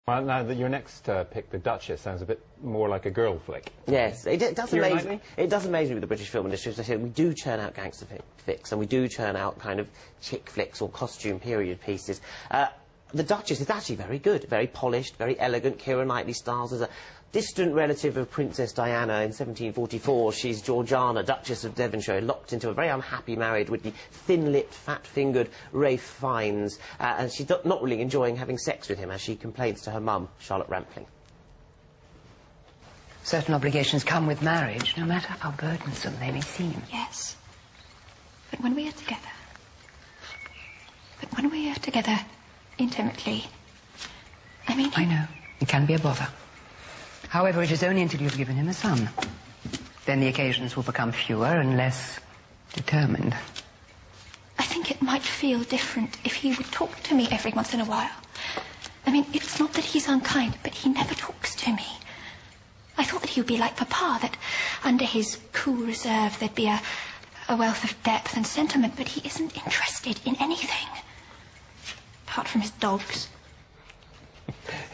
Well, now your next pick, The Duchess, sounds a bit more like a girl flick. Yes, it does amaze me. It does amaze me with the British film industry. As I said, we do churn out gangster flicks, and we do churn out kind of chick flicks or costume period pieces. The Duchess is actually very good, very polished, very elegant. Keira Knightley stars as a distant relative of Princess Diana in 1744. She's Georgiana, Duchess of Devonshire, locked into a very unhappy marriage with the thin-lipped, fat-fingered Ralph Fiennes, and she's not really enjoying having sex with him, as she complains to her mum, Charlotte Rampling. Certain obligations come with marriage, no matter how burdensome they may seem. Yes. But when we are together intimately, I mean... I know. It can be a bother. However, it is only until you've given him a son. Then the occasions will become fewer and less determined. I think it might feel different if he would talk to me every once in a while. I mean, it's not that he's unkind, but he never talks to me. I thought that he would be like Papa, that under his cool reserve there'd be a wealth of depth and sentiment, but he isn't interested in anything. Apart from his dogs.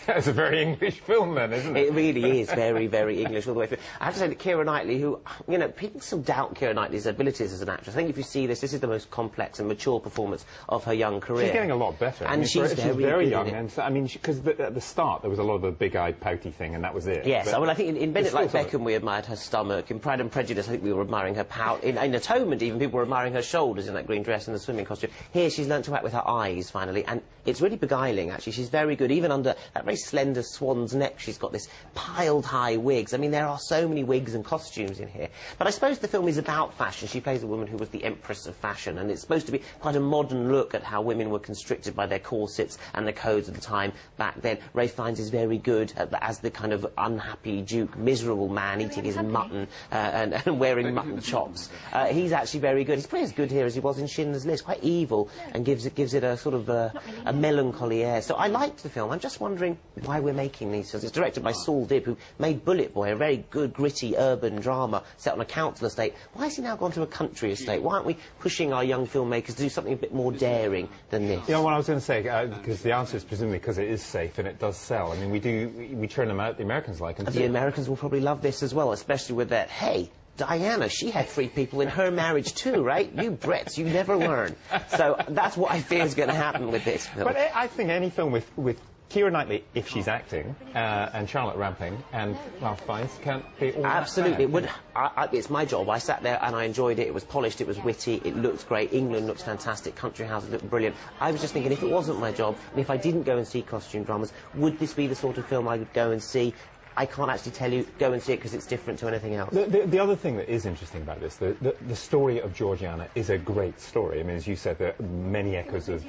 It's a very English film, then, isn't it? It really is very, very English all the way through. I have to say that Keira Knightley, who, you know, people still doubt Keira Knightley's abilities as an actress. I think if you see this, this is the most complex and mature performance of her young career. She's getting a lot better. And I mean, she's very young. And I mean, because at the start there was a lot of the big-eyed, pouty thing, and that was it. Yes, well, I think in Bennett Like Beckham we admired her stomach. In Pride and Prejudice, I think we were admiring her pout. In Atonement, even, people were admiring her shoulders in that green dress and the swimming costume. Here, she's learnt to act with her eyes, finally, and it's really beguiling, actually. She's very good, even under that very slender swan's neck. She's got this piled high wigs. I mean, there are so many wigs and costumes in here. But I suppose the film is about fashion. She plays a woman who was the empress of fashion, and it's supposed to be quite a modern look at how women were constricted by their corsets and the codes of the time back then. Ralph Fiennes is very good as the kind of unhappy duke, miserable man eating his mutton and wearing mutton chops. He's actually very good. He's probably as good here as he was in Schindler's List, quite evil, and gives it a sort of a melancholy air. So I liked the film. I'm just wondering why we're making these films. It's directed by Saul Dibb, who made Bullet Boy, a very good, gritty, urban drama set on a council estate. Why has he now gone to a country estate? Why aren't we pushing our young filmmakers to do something a bit more daring than this? You know what I was going to say, because the answer is presumably because it is safe and it does sell. I mean, we churn them out, the Americans like them too. The Americans will probably love this as well, especially with that, hey, Diana, she had 3 people in her marriage too, right? You Brits, you never learn. So that's what I fear is going to happen with this film. But I think any film with Keira Knightley, if she's acting, and Charlotte Rampling, and Ralph Fiennes can't be all Absolutely. that bad. It's my job. I sat there and I enjoyed it. It was polished, it was witty, it looked great. England looks fantastic, country houses look brilliant. I was just thinking, if it wasn't my job, and if I didn't go and see costume dramas, would this be the sort of film I would go and see? I can't actually tell you, go and see it, because it's different to anything else. The other thing that is interesting about this, the story of Georgiana is a great story. I mean, as you said, there are many echoes of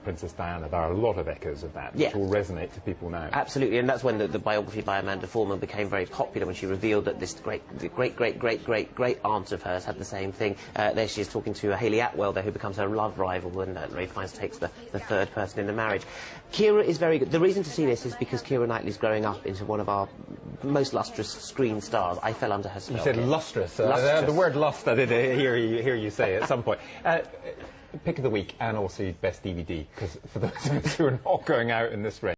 Princess Diana. There are a lot of echoes of that, which will resonate to people now. Absolutely, and that's when the biography by Amanda Foreman became very popular, when she revealed that this great aunt of hers had the same thing. There she is talking to Hayley Atwell there, who becomes her love rival, and Ralph Fiennes takes the third person in the marriage. Keira is very good. The reason to see this is because Keira Knightley's growing up into one of our most lustrous screen stars. I fell under her spell. You said lustrous. Lustrous. The word lust, I did hear you say at some point. Pick of the week, and also best DVD, because for those of us who are not going out in this rain.